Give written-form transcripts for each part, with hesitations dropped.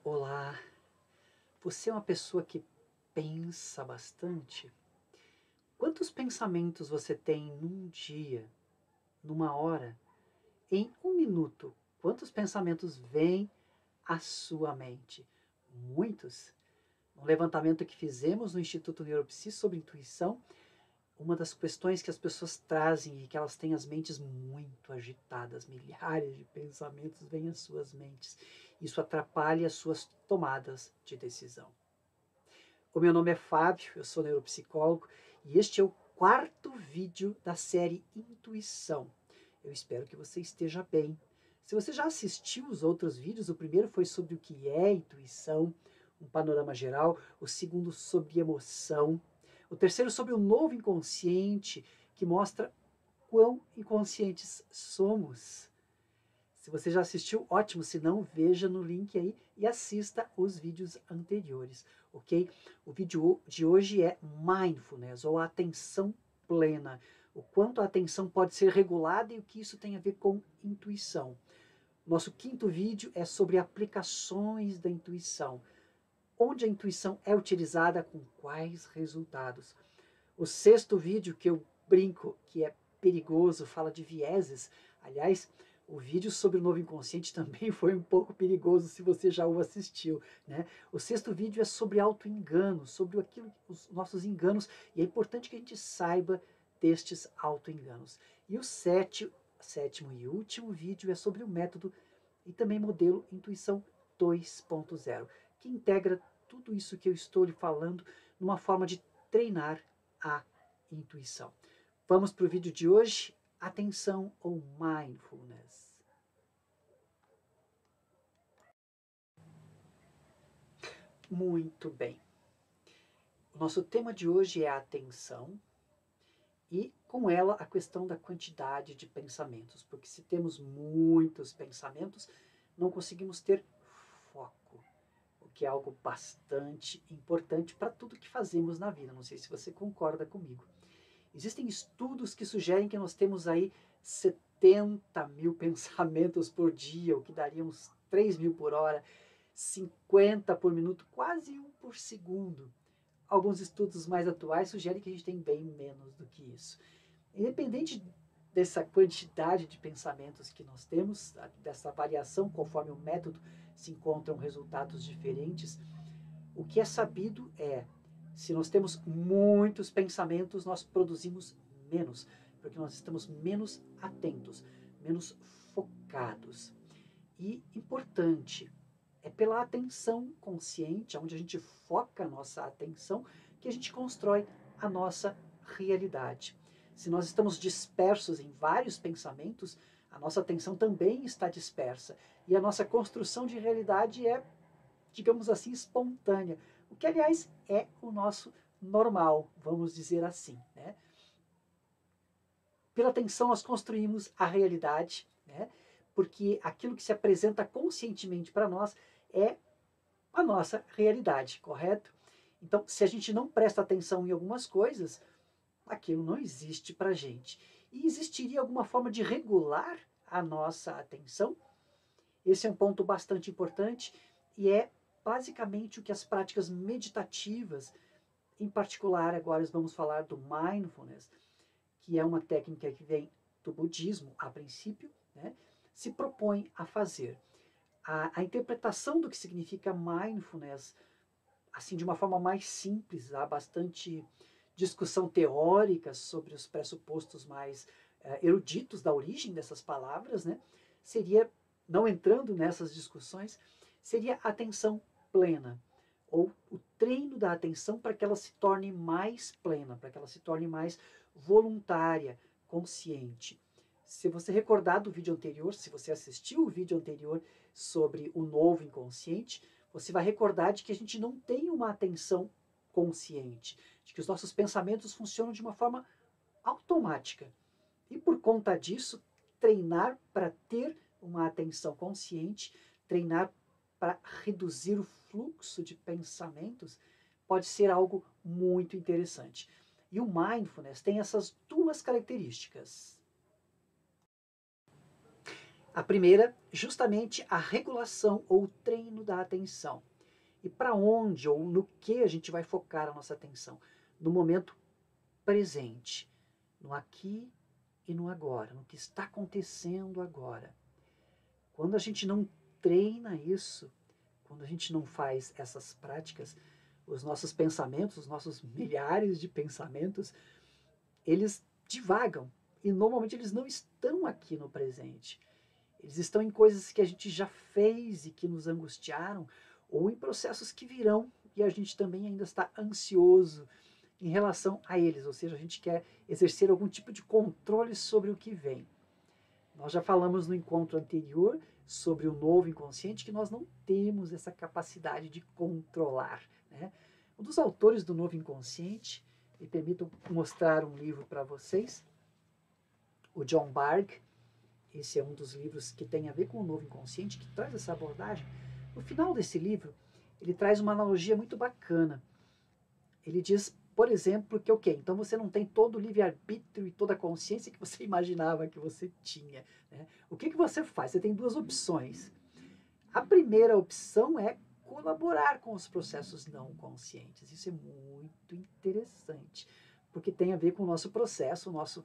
Olá, você é uma pessoa que pensa bastante? Quantos pensamentos você tem num dia, numa hora, em um minuto? Quantos pensamentos vêm à sua mente? Muitos? Um levantamento que fizemos no Instituto Neuropsi sobre intuição, uma das questões que as pessoas trazem é que elas têm as mentes muito agitadas, milhares de pensamentos vêm às suas mentes. Isso atrapalha as suas tomadas de decisão. O meu nome é Fábio, eu sou neuropsicólogo e este é o quarto vídeo da série Intuição. Eu espero que você esteja bem. Se você já assistiu os outros vídeos, o primeiro foi sobre o que é intuição, um panorama geral, o segundo sobre emoção, o terceiro sobre o novo inconsciente, que mostra quão inconscientes somos. Se você já assistiu, ótimo, se não, veja no link aí e assista os vídeos anteriores, ok? O vídeo de hoje é Mindfulness, ou atenção plena. O quanto a atenção pode ser regulada e o que isso tem a ver com intuição. Nosso quinto vídeo é sobre aplicações da intuição. Onde a intuição é utilizada, com quais resultados. O sexto vídeo, que eu brinco que é perigoso, fala de vieses. Aliás, o vídeo sobre o novo inconsciente também foi um pouco perigoso se você já o assistiu, né? O sexto vídeo é sobre auto-engano, sobre os nossos enganos, e é importante que a gente saiba destes auto-enganos. E o sétimo e último vídeo é sobre o método e também modelo Intuição 2.0, que integra tudo isso que eu estou lhe falando numa forma de treinar a intuição. Vamos para o vídeo de hoje, atenção ou mindfulness. Muito bem. O nosso tema de hoje é a atenção e com ela a questão da quantidade de pensamentos, porque se temos muitos pensamentos, não conseguimos ter foco, o que é algo bastante importante para tudo que fazemos na vida. Não sei se você concorda comigo. Existem estudos que sugerem que nós temos aí 70 mil pensamentos por dia, o que daria uns 3 mil por hora, 50 por minuto, quase um por segundo. Alguns estudos mais atuais sugerem que a gente tem bem menos do que isso. Independente dessa quantidade de pensamentos que nós temos, dessa variação conforme o método se encontram resultados diferentes, o que é sabido é, se nós temos muitos pensamentos, nós produzimos menos, porque nós estamos menos atentos, menos focados. E importante, é pela atenção consciente, onde a gente foca a nossa atenção, que a gente constrói a nossa realidade. Se nós estamos dispersos em vários pensamentos, a nossa atenção também está dispersa. E a nossa construção de realidade é, digamos assim, espontânea. O que, aliás, é o nosso normal, vamos dizer assim, né? Pela atenção nós construímos a realidade, né? Porque aquilo que se apresenta conscientemente para nós é a nossa realidade, correto? Então, se a gente não presta atenção em algumas coisas, aquilo não existe para a gente. E existiria alguma forma de regular a nossa atenção? Esse é um ponto bastante importante e é basicamente o que as práticas meditativas, em particular agora vamos falar do mindfulness, que é uma técnica que vem do budismo a princípio, né, se propõe a fazer. A interpretação do que significa mindfulness, assim, de uma forma mais simples, há bastante discussão teórica sobre os pressupostos mais eruditos da origem dessas palavras, né, seria, não entrando nessas discussões, seria atenção plena, ou o treino da atenção para que ela se torne mais plena, para que ela se torne mais voluntária, consciente. Se você recordar do vídeo anterior, se você assistiu o vídeo anterior sobre o novo inconsciente, você vai recordar de que a gente não tem uma atenção consciente, de que os nossos pensamentos funcionam de uma forma automática. E por conta disso, treinar para ter uma atenção consciente, treinar para reduzir o fluxo de pensamentos, pode ser algo muito interessante. E o mindfulness tem essas duas características. A primeira, justamente a regulação ou treino da atenção. E para onde ou no que a gente vai focar a nossa atenção? No momento presente, no aqui e no agora, no que está acontecendo agora. Quando a gente não treina isso, quando a gente não faz essas práticas, os nossos pensamentos, os nossos milhares de pensamentos, eles divagam e normalmente eles não estão aqui no presente. Eles estão em coisas que a gente já fez e que nos angustiaram, ou em processos que virão e a gente também ainda está ansioso em relação a eles, ou seja, a gente quer exercer algum tipo de controle sobre o que vem. Nós já falamos no encontro anterior sobre o novo inconsciente que nós não temos essa capacidade de controlar. Né? Um dos autores do novo inconsciente, me permitam mostrar um livro para vocês, o John Bargh. Esse é um dos livros que tem a ver com o novo inconsciente, que traz essa abordagem. No final desse livro, ele traz uma analogia muito bacana. Ele diz, por exemplo, que ok, então você não tem todo o livre-arbítrio e toda a consciência que você imaginava que você tinha. Né? O que você faz? Você tem duas opções. A primeira opção é colaborar com os processos não conscientes. Isso é muito interessante, porque tem a ver com o nosso processo, o nosso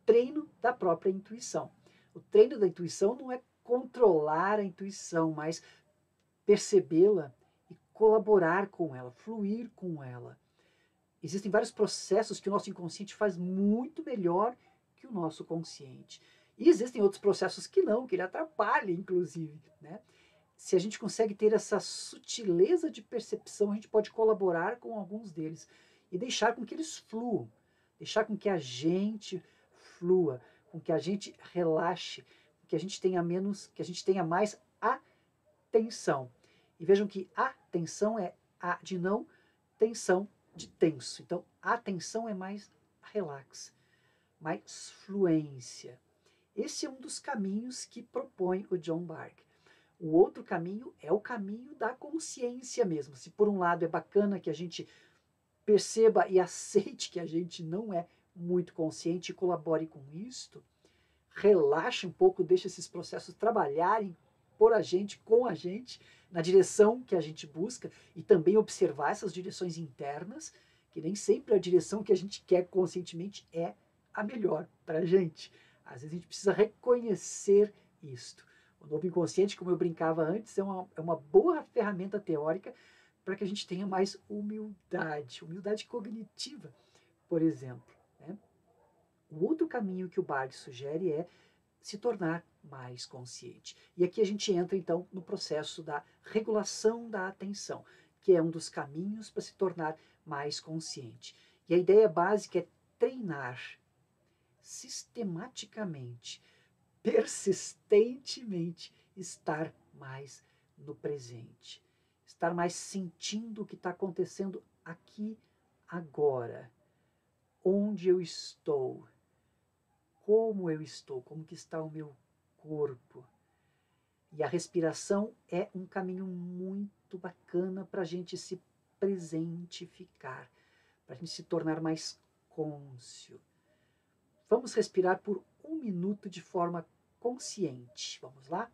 treino da própria intuição. O treino da intuição não é controlar a intuição, mas percebê-la e colaborar com ela, fluir com ela. Existem vários processos que o nosso inconsciente faz muito melhor que o nosso consciente. E existem outros processos que não, que ele atrapalha, inclusive. Né? Se a gente consegue ter essa sutileza de percepção, a gente pode colaborar com alguns deles e deixar com que eles fluam, deixar com que a gente flua, com que a gente relaxe, com que a gente tenha menos, que a gente tenha mais atenção. E vejam que atenção é a de não tensão de tenso. Então, a atenção é mais relax, mais fluência. Esse é um dos caminhos que propõe o John Bargh. O outro caminho é o caminho da consciência mesmo. Se por um lado é bacana que a gente perceba e aceite que a gente não é muito consciente e colabore com isto, relaxe um pouco, deixe esses processos trabalharem por a gente, com a gente, na direção que a gente busca e também observar essas direções internas, que nem sempre a direção que a gente quer conscientemente é a melhor para a gente. Às vezes a gente precisa reconhecer isto. O novo inconsciente, como eu brincava antes, é uma boa ferramenta teórica para que a gente tenha mais humildade, humildade cognitiva, por exemplo. Né? O outro caminho que o Bargh sugere é se tornar mais consciente. E aqui a gente entra, então, no processo da regulação da atenção, que é um dos caminhos para se tornar mais consciente. E a ideia básica é treinar sistematicamente, persistentemente, estar mais no presente. Estar mais sentindo o que está acontecendo aqui, agora. Onde eu estou. Como eu estou, como que está o meu corpo. E a respiração é um caminho muito bacana para a gente se presentificar, para a gente se tornar mais cônscio. Vamos respirar por 1 minuto de forma consciente. Vamos lá?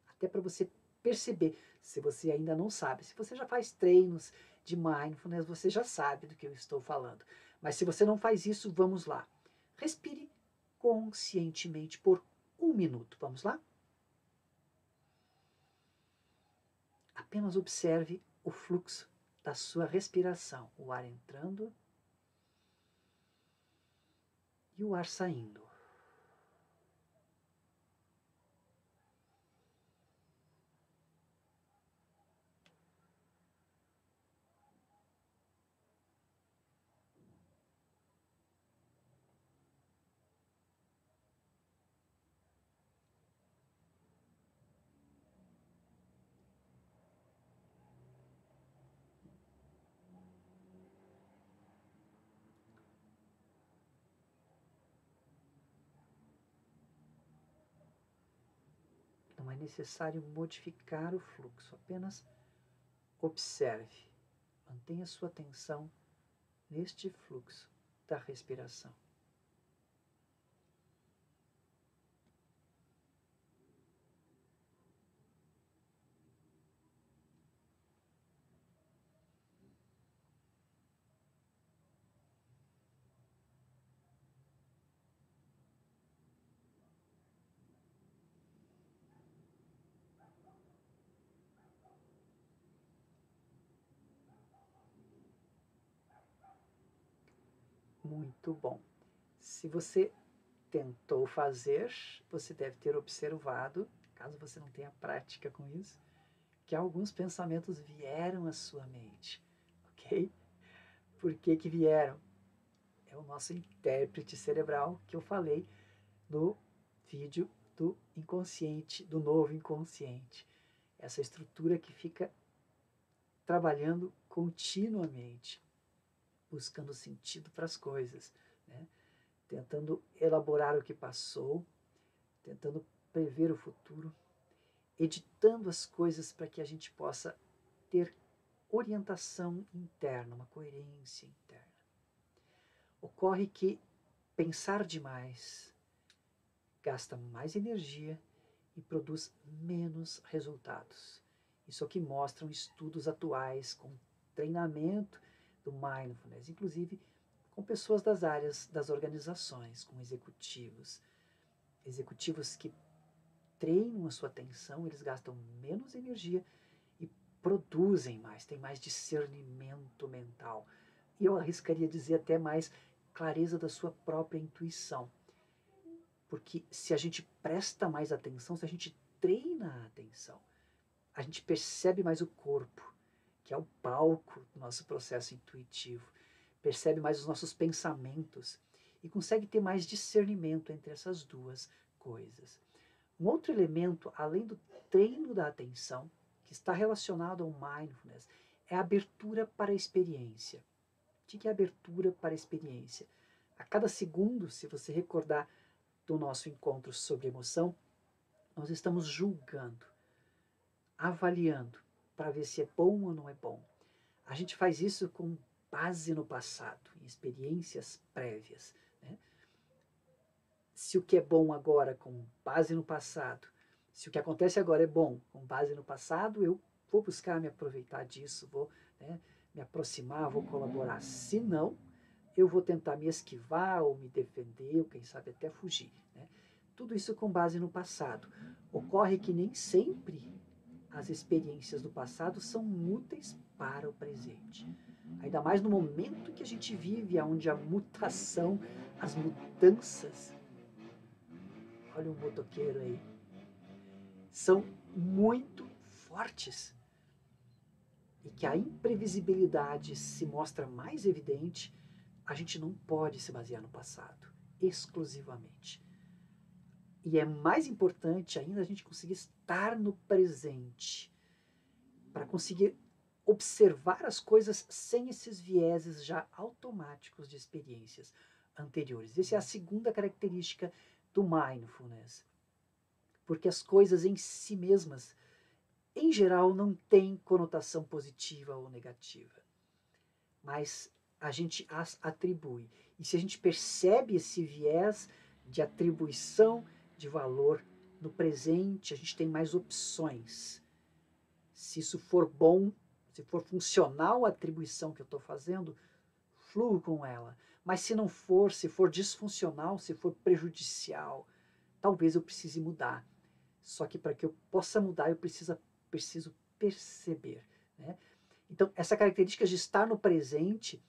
Até para você perceber, se você ainda não sabe. Se você já faz treinos de mindfulness, você já sabe do que eu estou falando. Mas se você não faz isso, vamos lá. Respire conscientemente por 1 minuto. Vamos lá? Apenas observe o fluxo da sua respiração. O ar entrando e o ar saindo. Não é necessário modificar o fluxo, apenas observe. Mantenha sua atenção neste fluxo da respiração. Muito bom. Se você tentou fazer, você deve ter observado, caso você não tenha prática com isso, que alguns pensamentos vieram à sua mente, ok? Por que que vieram? É o nosso intérprete cerebral que eu falei no vídeo do inconsciente, do novo inconsciente. Essa estrutura que fica trabalhando continuamente, buscando sentido para as coisas, né? Tentando elaborar o que passou, tentando prever o futuro, editando as coisas para que a gente possa ter orientação interna, uma coerência interna. Ocorre que pensar demais gasta mais energia e produz menos resultados. Isso é o que mostram estudos atuais com treinamento do mindfulness, inclusive com pessoas das áreas das organizações, com executivos. Executivos que treinam a sua atenção, eles gastam menos energia e produzem mais, têm mais discernimento mental. E eu arriscaria dizer até mais clareza da sua própria intuição. Porque se a gente presta mais atenção, se a gente treina a atenção, a gente percebe mais o corpo, que é o palco do nosso processo intuitivo, percebe mais os nossos pensamentos e consegue ter mais discernimento entre essas duas coisas. Um outro elemento, além do treino da atenção, que está relacionado ao mindfulness, é a abertura para a experiência. O que é abertura para a experiência? A cada segundo, se você recordar do nosso encontro sobre emoção, nós estamos julgando, avaliando, para ver se é bom ou não é bom. A gente faz isso com base no passado, em experiências prévias, né? Se o que é bom agora, com base no passado, se o que acontece agora é bom, com base no passado, eu vou buscar me aproveitar disso, vou, né, me aproximar, vou colaborar. Se não, eu vou tentar me esquivar ou me defender, ou quem sabe até fugir, né? Tudo isso com base no passado. Ocorre que nem sempre as experiências do passado são úteis para o presente. Ainda mais no momento que a gente vive, onde a mutação, as mudanças, olha o motoqueiro aí, são muito fortes. E que a imprevisibilidade se mostra mais evidente, a gente não pode se basear no passado, exclusivamente. E é mais importante ainda a gente conseguir estar no presente, para conseguir observar as coisas sem esses vieses já automáticos de experiências anteriores. Essa é a segunda característica do mindfulness. Porque as coisas em si mesmas, em geral, não têm conotação positiva ou negativa. Mas a gente as atribui. E se a gente percebe esse viés de atribuição de valor no presente, a gente tem mais opções. Se isso for bom, se for funcional a atribuição que eu estou fazendo, fluo com ela. Mas se não for, se for disfuncional, se for prejudicial, talvez eu precise mudar. Só que para que eu possa mudar, eu preciso perceber, né? Então, essa característica de estar no presente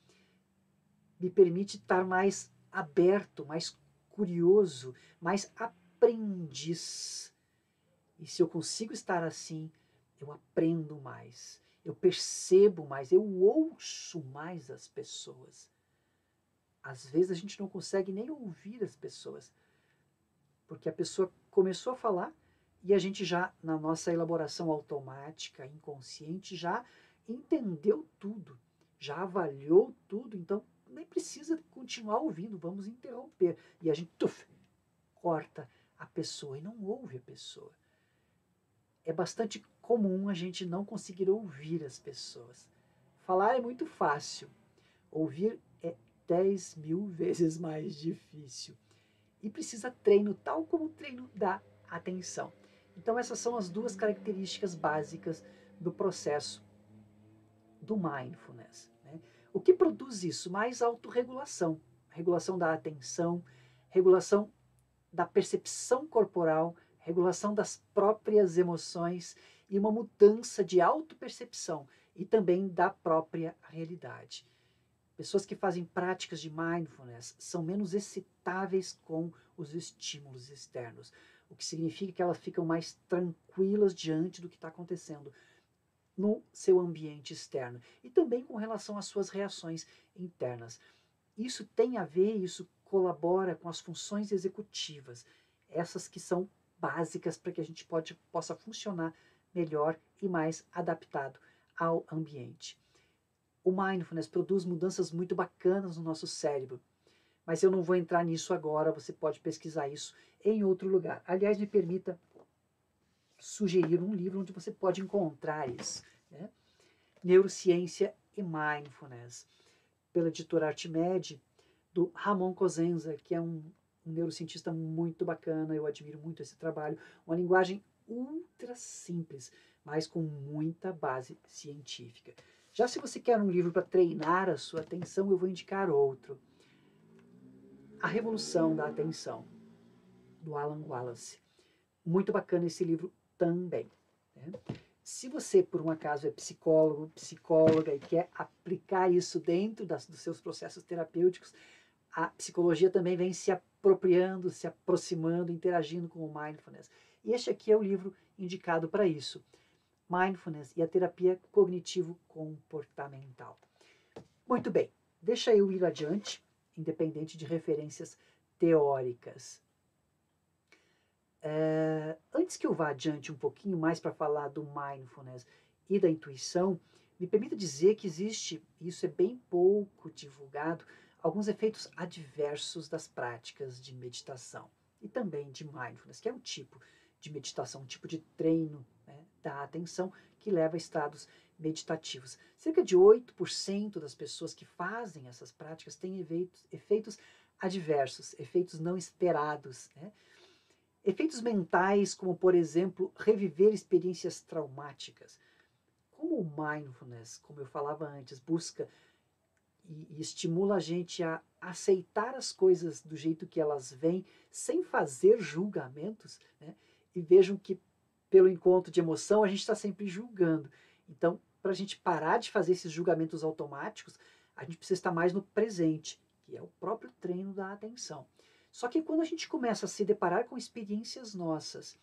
me permite estar mais aberto, mais curioso, mais aprendiz. E se eu consigo estar assim, eu aprendo mais, eu percebo mais, eu ouço mais as pessoas. Às vezes a gente não consegue nem ouvir as pessoas, porque a pessoa começou a falar e a gente já, na nossa elaboração automática, inconsciente, já entendeu tudo, já avaliou tudo, então nem precisa continuar ouvindo, vamos interromper. E a gente corta a pessoa e não ouve a pessoa. É bastante comum a gente não conseguir ouvir as pessoas. Falar é muito fácil, ouvir é 10.000 vezes mais difícil. E precisa treino, tal como o treino da atenção. Então essas são as duas características básicas do processo do mindfulness, né? O que produz isso? Mais autorregulação, regulação da atenção, regulação da percepção corporal, regulação das próprias emoções e uma mudança de autopercepção e também da própria realidade. Pessoas que fazem práticas de mindfulness são menos excitáveis com os estímulos externos, o que significa que elas ficam mais tranquilas diante do que está acontecendo no seu ambiente externo e também com relação às suas reações internas. Isso tem a ver, isso colabora com as funções executivas, essas que são básicas para que a gente possa funcionar melhor e mais adaptado ao ambiente. O mindfulness produz mudanças muito bacanas no nosso cérebro, mas eu não vou entrar nisso agora, você pode pesquisar isso em outro lugar. Aliás, me permita sugerir um livro onde você pode encontrar isso, né? Neurociência e Mindfulness, pela editora Artimed, do Ramon Cosenza, que é um neurocientista muito bacana, eu admiro muito esse trabalho, uma linguagem ultra simples, mas com muita base científica. Já se você quer um livro para treinar a sua atenção, eu vou indicar outro. A Revolução da Atenção, do Alan Wallace. Muito bacana esse livro também, né? Se você, por um acaso, é psicólogo, psicóloga e quer aplicar isso dentro dos seus processos terapêuticos, a psicologia também vem se apropriando, se aproximando, interagindo com o mindfulness. E este aqui é o livro indicado para isso. Mindfulness e a terapia cognitivo-comportamental. Muito bem, deixa eu ir adiante, independente de referências teóricas. Antes que eu vá adiante um pouquinho mais para falar do mindfulness e da intuição, me permita dizer que existe, e isso é bem pouco divulgado, alguns efeitos adversos das práticas de meditação e também de mindfulness, que é um tipo de meditação, um tipo de treino, né, da atenção que leva a estados meditativos. Cerca de 8% das pessoas que fazem essas práticas têm efeitos adversos, efeitos não esperados, né? Efeitos mentais, como, por exemplo, reviver experiências traumáticas. Como o mindfulness, como eu falava antes, busca e estimula a gente a aceitar as coisas do jeito que elas vêm, sem fazer julgamentos, né? E vejam que, pelo encontro de emoção, a gente está sempre julgando. Então, para a gente parar de fazer esses julgamentos automáticos, a gente precisa estar mais no presente, que é o próprio treino da atenção. Só que quando a gente começa a se deparar com experiências nossas,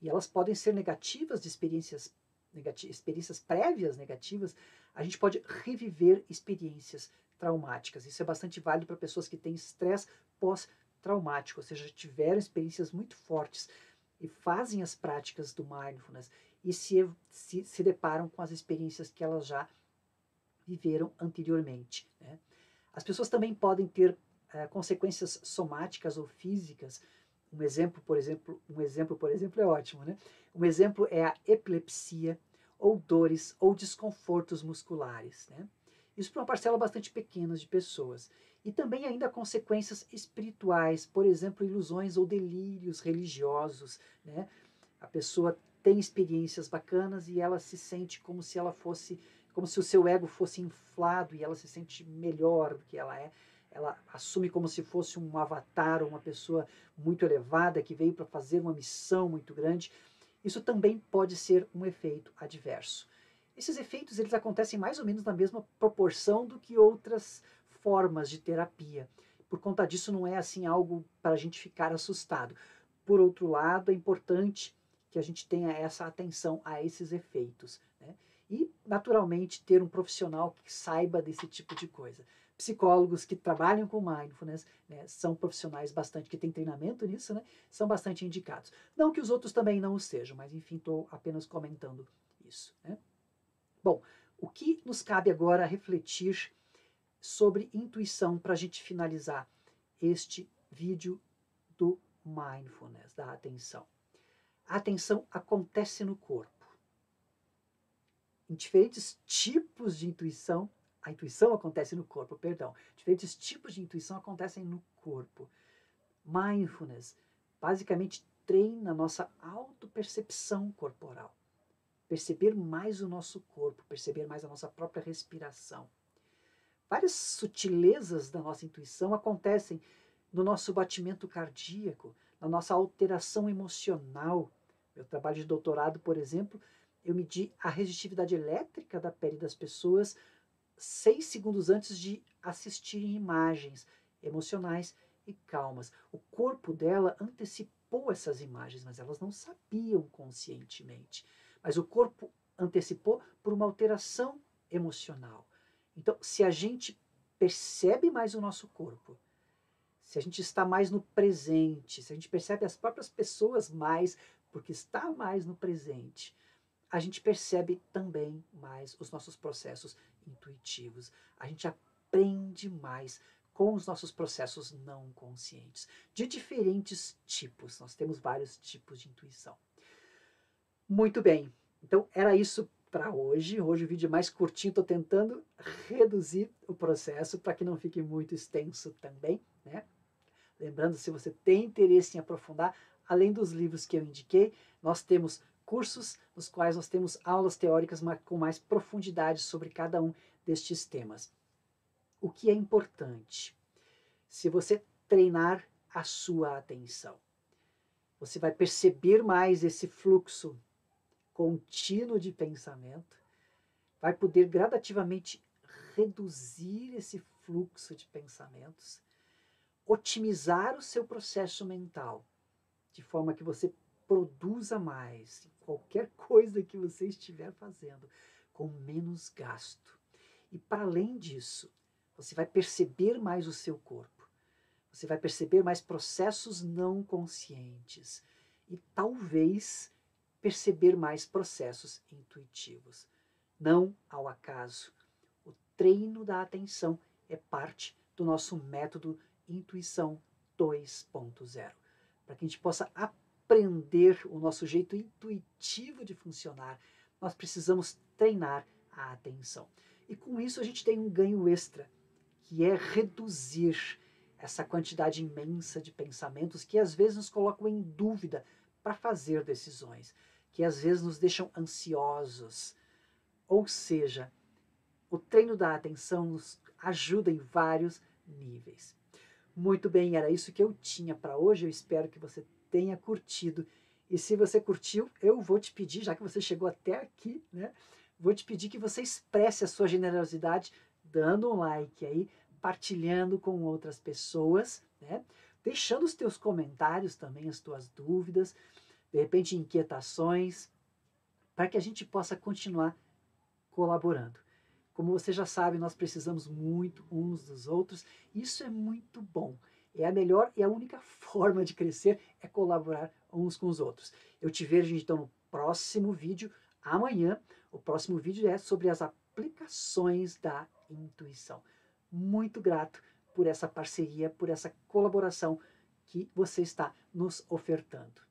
e elas podem ser negativas, de experiências prévias negativas, a gente pode reviver experiências traumáticas. Isso é bastante válido para pessoas que têm estresse pós-traumático, ou seja, tiveram experiências muito fortes e fazem as práticas do mindfulness e se deparam com as experiências que elas já viveram anteriormente, né? As pessoas também podem ter consequências somáticas ou físicas. Um exemplo, por exemplo, é ótimo, né? Um exemplo é a epilepsia, ou dores, ou desconfortos musculares, né? Isso para uma parcela bastante pequena de pessoas. E também ainda consequências espirituais, por exemplo, ilusões ou delírios religiosos, né? A pessoa tem experiências bacanas e ela se sente como se ela fosse, como se o seu ego fosse inflado e ela se sente melhor do que ela é. Ela assume como se fosse um avatar, uma pessoa muito elevada que veio para fazer uma missão muito grande. Isso também pode ser um efeito adverso. Esses efeitos eles acontecem mais ou menos na mesma proporção do que outras formas de terapia. Por conta disso, não é assim algo para a gente ficar assustado. Por outro lado, é importante que a gente tenha essa atenção a esses efeitos, né? E, naturalmente, ter um profissional que saiba desse tipo de coisa. Psicólogos que trabalham com mindfulness, né, são profissionais bastante, que têm treinamento nisso, né, são bastante indicados. Não que os outros também não o sejam, mas enfim, estou apenas comentando isso, né? Bom, o que nos cabe agora refletir sobre intuição para a gente finalizar este vídeo do mindfulness, da atenção. A atenção acontece no corpo. Em diferentes tipos de intuição, a intuição acontece no corpo, perdão. Diferentes tipos de intuição acontecem no corpo. Mindfulness basicamente treina a nossa autopercepção corporal. Perceber mais o nosso corpo, perceber mais a nossa própria respiração. Várias sutilezas da nossa intuição acontecem no nosso batimento cardíaco, na nossa alteração emocional. Meu trabalho de doutorado, por exemplo, eu medi a resistividade elétrica da pele das pessoas 6 segundos antes de assistirem imagens emocionais e calmas. O corpo dela antecipou essas imagens, mas elas não sabiam conscientemente. Mas o corpo antecipou por uma alteração emocional. Então, se a gente percebe mais o nosso corpo, se a gente está mais no presente, se a gente percebe as próprias pessoas mais, porque está mais no presente, a gente percebe também mais os nossos processos intuitivos. A gente aprende mais com os nossos processos não conscientes, de diferentes tipos. Nós temos vários tipos de intuição. Muito bem, então era isso para hoje. Hoje o vídeo é mais curtinho, estou tentando reduzir o processo para que não fique muito extenso também, né? Lembrando, se você tem interesse em aprofundar, além dos livros que eu indiquei, nós temos cursos nos quais nós temos aulas teóricas com mais profundidade sobre cada um destes temas. O que é importante? Se você treinar a sua atenção, você vai perceber mais esse fluxo contínuo de pensamento, vai poder gradativamente reduzir esse fluxo de pensamentos, otimizar o seu processo mental, de forma que você produza mais em qualquer coisa que você estiver fazendo, com menos gasto. E para além disso, você vai perceber mais o seu corpo, você vai perceber mais processos não conscientes e talvez perceber mais processos intuitivos. Não ao acaso. O treino da atenção é parte do nosso método Intuição 2.0, para que a gente possa aprender o nosso jeito intuitivo de funcionar, nós precisamos treinar a atenção. E com isso a gente tem um ganho extra, que é reduzir essa quantidade imensa de pensamentos que às vezes nos colocam em dúvida para fazer decisões, que às vezes nos deixam ansiosos. Ou seja, o treino da atenção nos ajuda em vários níveis. Muito bem, era isso que eu tinha para hoje. Eu espero que você tenha curtido. E se você curtiu, eu vou te pedir, já que você chegou até aqui, né? Vou te pedir que você expresse a sua generosidade dando um like aí, partilhando com outras pessoas, né? Deixando os teus comentários também, as tuas dúvidas, de repente inquietações, para que a gente possa continuar colaborando. Como você já sabe, nós precisamos muito uns dos outros. Isso é muito bom. É a melhor e a única forma de crescer é colaborar uns com os outros. Eu te vejo então no próximo vídeo, amanhã. O próximo vídeo é sobre as aplicações da intuição. Muito grato por essa parceria, por essa colaboração que você está nos ofertando.